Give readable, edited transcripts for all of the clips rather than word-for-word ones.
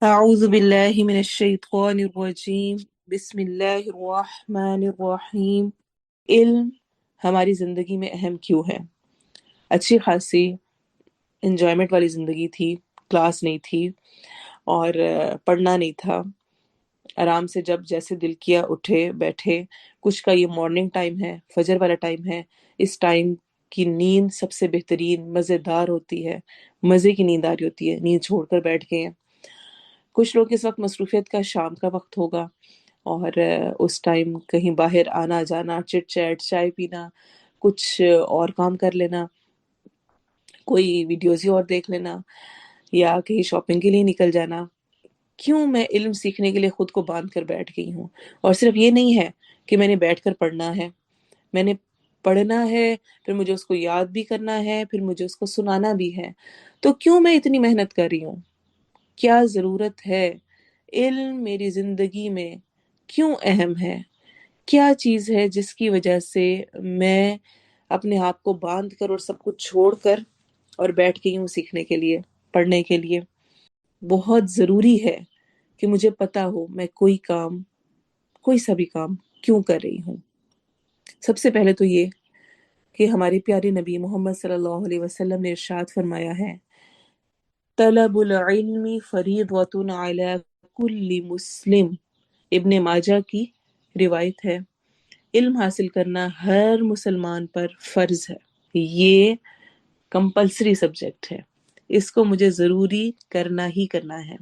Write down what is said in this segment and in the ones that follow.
أعوذ بالله من الشیطان الرجیم بسم اللہ الرحمن الرحیم۔ علم ہماری زندگی میں اہم کیوں ہے؟ اچھی خاصی انجوائمنٹ والی زندگی تھی، کلاس نہیں تھی اور پڑھنا نہیں تھا، آرام سے جب جیسے دل کیا اٹھے بیٹھے۔ کچھ کا یہ مارننگ ٹائم ہے، فجر والا ٹائم ہے، اس ٹائم کی نیند سب سے بہترین مزیدار ہوتی ہے، مزے کی نیند آ رہی ہوتی ہے، نیند چھوڑ کر بیٹھ گئے ہیں۔ کچھ لوگ اس وقت مصروفیت کا شام کا وقت ہوگا اور اس ٹائم کہیں باہر آنا جانا، چٹ چیٹ، چائے پینا، کچھ اور کام کر لینا، کوئی ویڈیوز ہی اور دیکھ لینا یا کہیں شاپنگ کے لیے نکل جانا۔ کیوں میں علم سیکھنے کے لیے خود کو باندھ کر بیٹھ گئی ہوں؟ اور صرف یہ نہیں ہے کہ میں نے بیٹھ کر پڑھنا ہے، میں نے پڑھنا ہے، پھر مجھے اس کو یاد بھی کرنا ہے، پھر مجھے اس کو سنانا بھی ہے۔ تو کیوں میں اتنی محنت کر رہی ہوں؟ کیا ضرورت ہے؟ علم میری زندگی میں کیوں اہم ہے؟ کیا چیز ہے جس کی وجہ سے میں اپنے آپ کو باندھ کر اور سب کچھ چھوڑ کر اور بیٹھ گئی ہوں سیکھنے کے لیے، پڑھنے کے لیے؟ بہت ضروری ہے کہ مجھے پتا ہو میں کوئی سا بھی کام کیوں کر رہی ہوں۔ سب سے پہلے تو یہ کہ ہمارے پیارے نبی محمد صلی اللہ علیہ وسلم نے ارشاد فرمایا ہے، طلب العلم فریضۃ علی کل مسلم۔ ابن ماجہ کی روایت ہے، علم حاصل کرنا ہر مسلمان پر فرض ہے، یہ کمپلسری سبجیکٹ ہے، اس کو مجھے ضروری کرنا ہی کرنا ہے۔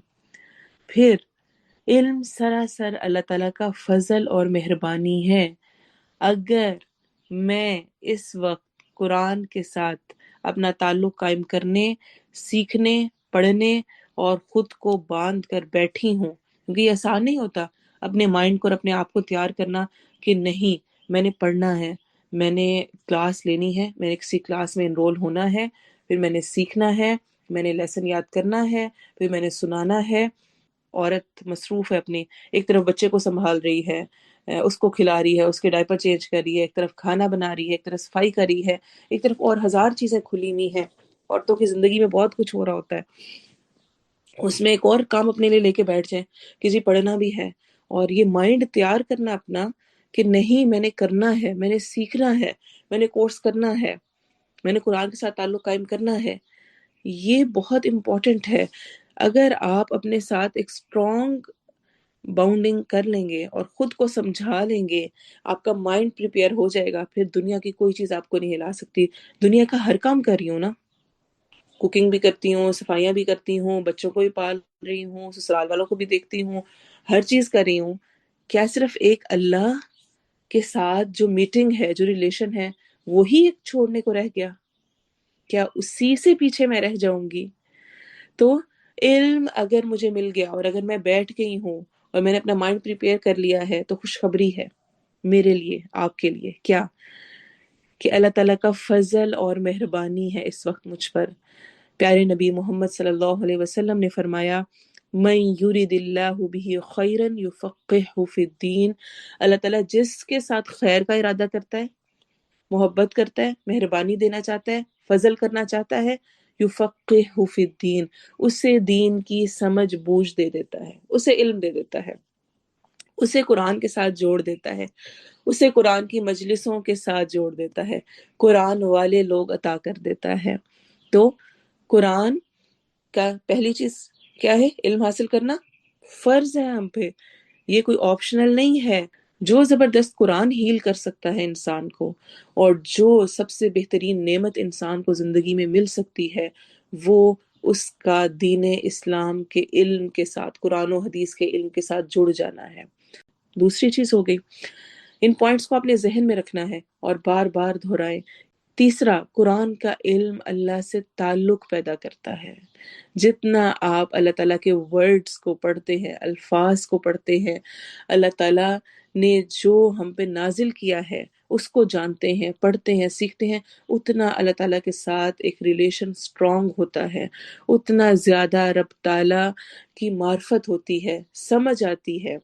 پھر علم سراسر اللہ تعالیٰ کا فضل اور مہربانی ہے۔ اگر میں اس وقت قرآن کے ساتھ اپنا تعلق قائم کرنے، سیکھنے، پڑھنے اور خود کو باندھ کر بیٹھی ہوں، کیونکہ یہ آسان نہیں ہوتا اپنے مائنڈ کو اور اپنے آپ کو تیار کرنا کہ نہیں میں نے پڑھنا ہے، میں نے کلاس لینی ہے، میں نے کسی کلاس میں انرول ہونا ہے، پھر میں نے سیکھنا ہے، میں نے لیسن یاد کرنا ہے، پھر میں نے سنانا ہے۔ عورت مصروف ہے اپنی، ایک طرف بچے کو سنبھال رہی ہے، اس کو کھلا رہی ہے، اس کے ڈائپر چینج کر رہی ہے، ایک طرف کھانا بنا رہی ہے، ایک طرف صفائی کر رہی ہے، ایک طرف اور ہزار چیزیں کھلی ہوئی ہیں۔ عورتوں کی زندگی میں بہت کچھ ہو رہا ہوتا ہے، اس میں ایک اور کام اپنے لیے لے کے بیٹھ جائیں کہ جی پڑھنا بھی ہے، اور یہ مائنڈ تیار کرنا اپنا کہ نہیں میں نے کرنا ہے، میں نے سیکھنا ہے، میں نے کورس کرنا ہے، میں نے قرآن کے ساتھ تعلق قائم کرنا ہے، یہ بہت امپورٹنٹ ہے۔ اگر آپ اپنے ساتھ ایک اسٹرانگ باؤنڈنگ کر لیں گے اور خود کو سمجھا لیں گے، آپ کا مائنڈ پریپیئر ہو جائے گا، پھر دنیا کی کوئی چیز آپ کو نہیں ہلا سکتی۔ دنیا کا ہر کام کر رہی ہوں نا، کوکنگ بھی کرتی ہوں، صفائیاں بھی کرتی ہوں، بچوں کو بھی پال رہی ہوں، سسرال والوں کو بھی دیکھتی ہوں، ہر چیز کر رہی ہوں۔ کیا صرف ایک اللہ کے ساتھ جو میٹنگ ہے، جو ریلیشن ہے، وہی ایک چھوڑنے کو رہ گیا؟ کیا اسی سے پیچھے میں رہ جاؤں گی؟ تو علم اگر مجھے مل گیا اور اگر میں بیٹھ گئی ہوں اور میں نے اپنا مائنڈ پریپیئر کر لیا ہے، تو خوشخبری ہے میرے لیے، آپ کے لیے، کیا کہ اللہ تعالیٰ کا فضل اور مہربانی ہے اس وقت مجھ پر۔ پیارے نبی محمد صلی اللہ علیہ وسلم نے فرمایا، من یرید اللہ بہ خیرا یفقہہ فی الدین۔ اللہ تعالیٰ جس کے ساتھ خیر کا ارادہ کرتا ہے، محبت کرتا ہے، مہربانی دینا چاہتا ہے، فضل کرنا چاہتا ہے، یفقہہ فی الدین، اسے دین کی سمجھ بوجھ دے دیتا ہے، اسے علم دے دیتا ہے، اسے قرآن کے ساتھ جوڑ دیتا ہے، اسے قرآن کی مجلسوں کے ساتھ جوڑ دیتا ہے، قرآن والے لوگ عطا کر دیتا ہے۔ تو قرآن کا پہلی چیز کیا ہے؟ علم حاصل کرنا فرض ہے ہم پہ، یہ کوئی آپشنل نہیں ہے۔ جو زبردست قرآن ہیل کر سکتا ہے انسان کو، اور جو سب سے بہترین نعمت انسان کو زندگی میں مل سکتی ہے، وہ اس کا دین اسلام کے علم کے ساتھ، قرآن و حدیث کے علم کے ساتھ جڑ جانا ہے۔ دوسری چیز ہو گئی، ان پوائنٹس کو اپنے ذہن میں رکھنا ہے اور بار بار دہرائیں۔ تیسرا، قرآن کا علم اللہ سے تعلق پیدا کرتا ہے۔ جتنا آپ اللہ تعالیٰ کے ورڈز کو پڑھتے ہیں، الفاظ کو پڑھتے ہیں، اللہ تعالیٰ نے جو ہم پہ نازل کیا ہے اس کو جانتے ہیں، پڑھتے ہیں، سیکھتے ہیں، اتنا اللہ تعالیٰ کے ساتھ ایک ریلیشن سٹرونگ ہوتا ہے، اتنا زیادہ رب تعالیٰ کی معرفت ہوتی ہے، سمجھ آتی ہے۔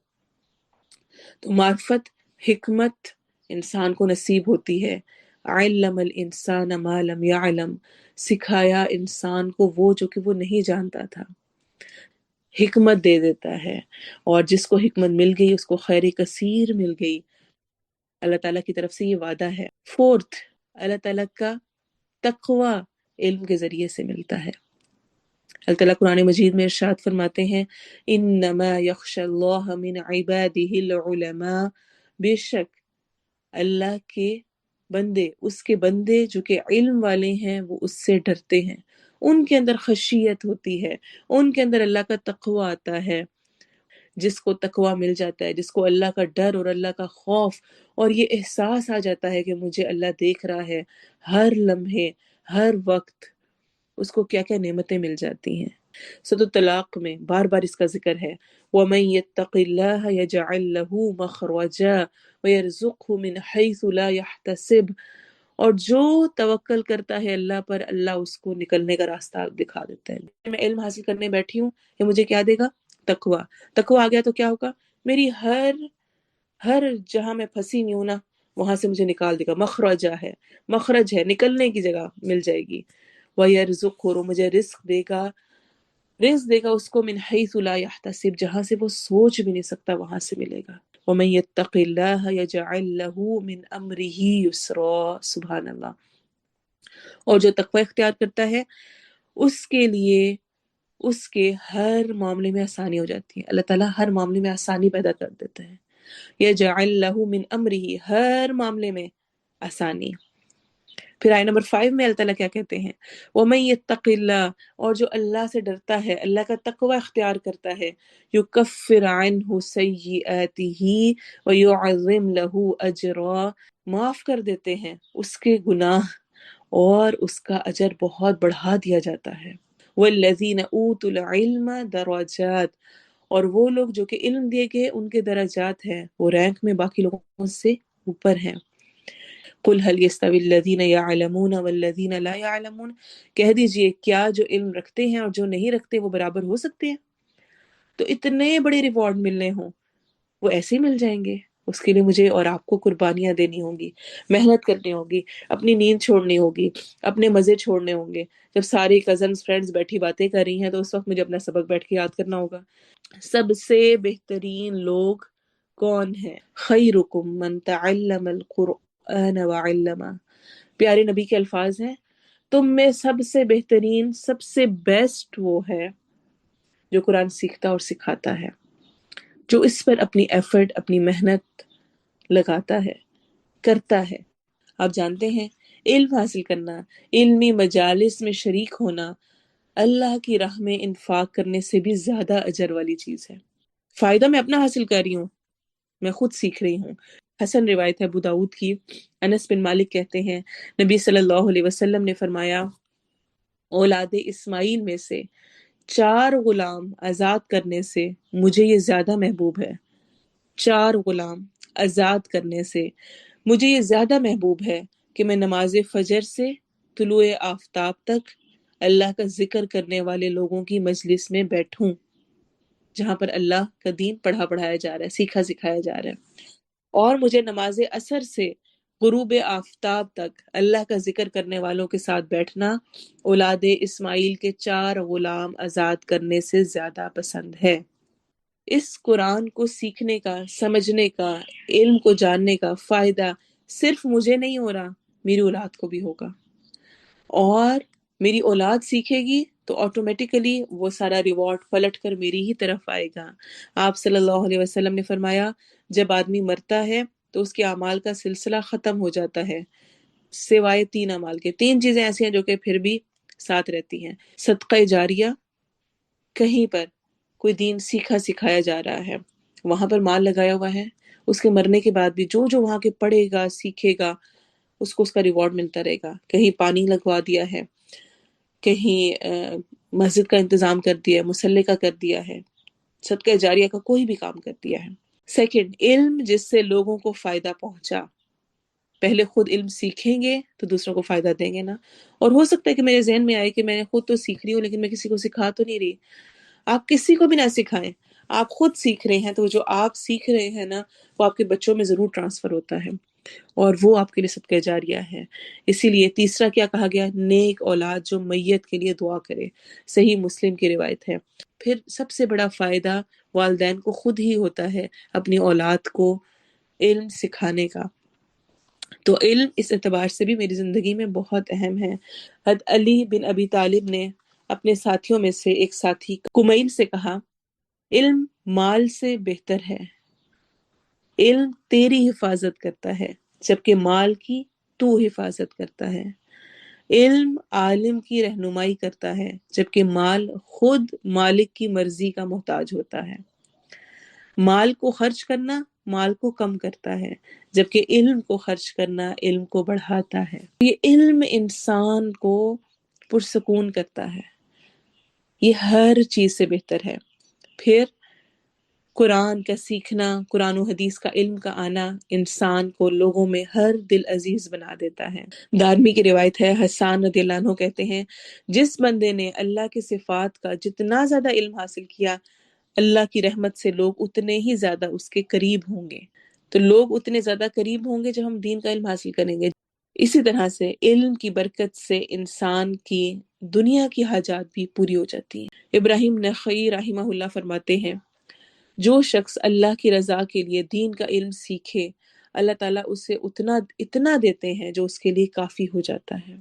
تو معرفت، حکمت انسان کو نصیب ہوتی ہے۔ علم الانسان ما لم یعلم، سکھایا انسان کو وہ جو کہ وہ نہیں جانتا تھا۔ حکمت دے دیتا ہے، اور جس کو حکمت مل گئی اس کو خیر کثیر مل گئی۔ اللہ تعالیٰ کی طرف سے یہ وعدہ ہے۔ فورتھ، اللہ تعالیٰ کا تقوی علم کے ذریعے سے ملتا ہے۔ اللہ تعالیٰ قرآن مجید میں ارشاد فرماتے ہیں انما یخشى اللہ من عبادہ العلماء، بے شک اللہ کے بندے، اس کے بندے جو کہ علم والے ہیں وہ اس سے ڈرتے ہیں، ان کے اندر خشیت ہوتی ہے، ان کے اندر اللہ کا تقوی آتا ہے۔ جس کو تقوی مل جاتا ہے، جس کو اللہ کا ڈر اور اللہ کا خوف اور یہ احساس آ جاتا ہے کہ مجھے اللہ دیکھ رہا ہے ہر لمحے ہر وقت، اس کو کیا کیا نعمتیں مل جاتی ہیں۔ سورۃ الطلاق میں بار بار اس کا ذکر ہے وَمَن يَتَّقِ اللَّهَ يَجْعَل لَّهُ مَخْرَجًا وَيَرْزُقْهُ مِنْ حَيْثُ لَا يَحْتَسِبُ، اور جو توکل کرتا ہے اللہ پر، اللہ اس کو نکلنے کا راستہ دکھا دیتا ہے۔ میں علم حاصل کرنے بیٹھی ہوں، یہ مجھے کیا دے گا؟ تقوی۔ تقوی آ گیا تو کیا ہوگا؟ میری ہر جہاں میں پھنسی نہیں ہوں نا، وہاں سے مجھے نکال دے گا، مخرجہ ہے، مخرج ہے، نکلنے کی جگہ مل جائے گی۔ وَيَرْزُقْهُ، اور مجھے رزق دے گا اس کو من حیث لا یحتسب، جہاں سے وہ سوچ بھی نہیں سکتا وہاں سے ملے گا۔ وَمَن يَتَّقِ اللَّهَ يَجْعَل لَّهُ مِنْ أَمْرِهِ يُسْرًا، سبحان اللہ۔ اور جو تقوی اختیار کرتا ہے اس کے لیے اس کے ہر معاملے میں آسانی ہو جاتی ہے، اللہ تعالیٰ ہر معاملے میں آسانی پیدا کر دیتا ہے۔ یجعل لہ من امرہ، ہر معاملے میں آسانی۔ پھر آیت نمبر 5 میں اللہ تعالیٰ کیا کہتے ہیں؟ وَمَن يَتَّقِ اللَّهَ، اور جو اللہ سے ڈرتا ہے، اللہ کا تقوی اختیار کرتا ہے، يُكَفِّرْ عَنْهُ سَيِّئَاتِهِ وَيُعَظِّمْ لَهُ أَجْرًا، معاف کر دیتے ہیں اس کے گناہ اور اس کا اجر بہت بڑھا دیا جاتا ہے۔ وَالَّذِينَ أُوتُوا الْعِلْمَ دَرَجَاتٍ، اور وہ لوگ جو کہ علم دیے گئے ان کے درجات ہیں، وہ رینک میں باقی لوگوں سے اوپر ہیں۔ قُلْ هَلْ يَسْتَوِي الَّذِينَ يَعْلَمُونَ وَالَّذِينَ لَا يَعْلَمُونَ، کہہ دیجئے کیا جو علم رکھتے ہیں اور جو نہیں رکھتے وہ برابر ہو سکتے ہیں؟ تو اتنے بڑے ریوارڈ ملنے ہوں وہ ایسے ہی مل جائیں گے؟ اس کے لیے مجھے اور آپ کو قربانیاں دینی ہوں گی، محنت کرنی ہوگی، اپنی نیند چھوڑنی ہوگی، اپنے مزے چھوڑنے ہوں گے۔ جب ساری کزنز فرینڈز بیٹھی باتیں کر رہی ہیں تو اس وقت مجھے اپنا سبق بیٹھ کے یاد کرنا ہوگا۔ سب سے بہترین لوگ کون ہیں؟ خیرکم من تعلم القرآن وعلمہ، پیارے نبی کے الفاظ ہیں، تم میں سب سے بہترین، سب سے بیسٹ وہ ہے جو قرآن سیکھتا اور سکھاتا ہے، جو اس پر اپنی ایفرٹ، اپنی محنت لگاتا ہے، کرتا ہے۔ آپ جانتے ہیں علم حاصل کرنا، علمی مجالس میں شریک ہونا، اللہ کی راہ میں انفاق کرنے سے بھی زیادہ اجر والی چیز ہے۔ فائدہ میں اپنا حاصل کر رہی ہوں، میں خود سیکھ رہی ہوں۔ حسن روایت ہے ابو داؤد کی، انس بن مالک کہتے ہیں نبی صلی اللہ علیہ وسلم نے فرمایا اولاد اسماعیل میں سے 4 غلام آزاد کرنے سے مجھے یہ زیادہ محبوب ہے، 4 غلام آزاد کرنے سے مجھے یہ زیادہ محبوب ہے کہ میں نماز فجر سے طلوع آفتاب تک اللہ کا ذکر کرنے والے لوگوں کی مجلس میں بیٹھوں، جہاں پر اللہ کا دین پڑھا پڑھایا جا رہا ہے، سیکھا سکھایا جا رہا ہے، اور مجھے نماز عصر سے غروب آفتاب تک اللہ کا ذکر کرنے والوں کے ساتھ بیٹھنا اولاد اسماعیل کے 4 غلام آزاد کرنے سے زیادہ پسند ہے۔ اس قرآن کو سیکھنے کا، سمجھنے کا، علم کو جاننے کا فائدہ صرف مجھے نہیں ہو رہا، میری اولاد کو بھی ہوگا، اور میری اولاد سیکھے گی تو آٹومیٹیکلی وہ سارا ریوارڈ پلٹ کر میری ہی طرف آئے گا۔ آپ صلی اللہ علیہ وسلم نے فرمایا جب آدمی مرتا ہے تو اس کے اعمال کا سلسلہ ختم ہو جاتا ہے سوائے 3 اعمال کے۔ 3 چیزیں ایسی ہیں جو کہ پھر بھی ساتھ رہتی ہیں۔ صدقہ جاریہ، کہیں پر کوئی دین سیکھا سکھایا جا رہا ہے، وہاں پر مال لگایا ہوا ہے، اس کے مرنے کے بعد بھی جو جو وہاں کے پڑھے گا سیکھے گا اس کو اس کا ریوارڈ ملتا رہے گا۔ کہیں پانی لگوا دیا ہے، کہیں مسجد کا انتظام کر دیا ہے، مصلی کا کر دیا ہے، صدقہ جاریہ کا کوئی بھی کام کر دیا ہے۔ سیکنڈ، علم جس سے لوگوں کو فائدہ پہنچا۔ پہلے خود علم سیکھیں گے تو دوسروں کو فائدہ دیں گے نا۔ اور ہو سکتا ہے کہ میرے ذہن میں آئے کہ میں خود تو سیکھ رہی ہوں لیکن میں کسی کو سکھا تو نہیں رہی۔ آپ کسی کو بھی نہ سکھائیں، آپ خود سیکھ رہے ہیں تو جو آپ سیکھ رہے ہیں نا وہ آپ کے بچوں میں ضرور ٹرانسفر ہوتا ہے۔ اور وہ آپ کے لیے صدقہ جاریہ ہے۔ اسی لیے تیسرا کیا کہا گیا؟ نیک اولاد جو میت کے لیے دعا کرے، صحیح مسلم کی روایت ہے۔ پھر سب سے بڑا فائدہ والدین کو خود ہی ہوتا ہے اپنی اولاد کو علم سکھانے کا۔ تو علم اس اعتبار سے بھی میری زندگی میں بہت اہم ہے۔ حضرت علی بن ابی طالب نے اپنے ساتھیوں میں سے ایک ساتھی کمیل سے کہا، علم مال سے بہتر ہے، علم تیری حفاظت کرتا ہے جبکہ مال کی تو حفاظت کرتا ہے، علم عالم کی رہنمائی کرتا ہے جبکہ مال خود مالک کی مرضی کا محتاج ہوتا ہے، مال کو خرچ کرنا مال کو کم کرتا ہے جبکہ علم کو خرچ کرنا علم کو بڑھاتا ہے۔ یہ علم انسان کو پرسکون کرتا ہے، یہ ہر چیز سے بہتر ہے۔ پھر قرآن کا سیکھنا، قرآن و حدیث کا علم کا آنا انسان کو لوگوں میں ہر دل عزیز بنا دیتا ہے۔ دارمی کی روایت ہے، حسان رضی اللہ عنہ کہتے ہیں، جس بندے نے اللہ کی صفات کا جتنا زیادہ علم حاصل کیا، اللہ کی رحمت سے لوگ اتنے ہی زیادہ اس کے قریب ہوں گے۔ تو لوگ اتنے زیادہ قریب ہوں گے جب ہم دین کا علم حاصل کریں گے۔ اسی طرح سے علم کی برکت سے انسان کی دنیا کی حاجات بھی پوری ہو جاتی ہیں۔ ابراہیم نخعی رحمہ اللہ فرماتے ہیں، جو شخص اللہ کی رضا کے لیے دین کا علم سیکھے، اللہ تعالیٰ اسے اتنا دیتے ہیں جو اس کے لیے کافی ہو جاتا ہے۔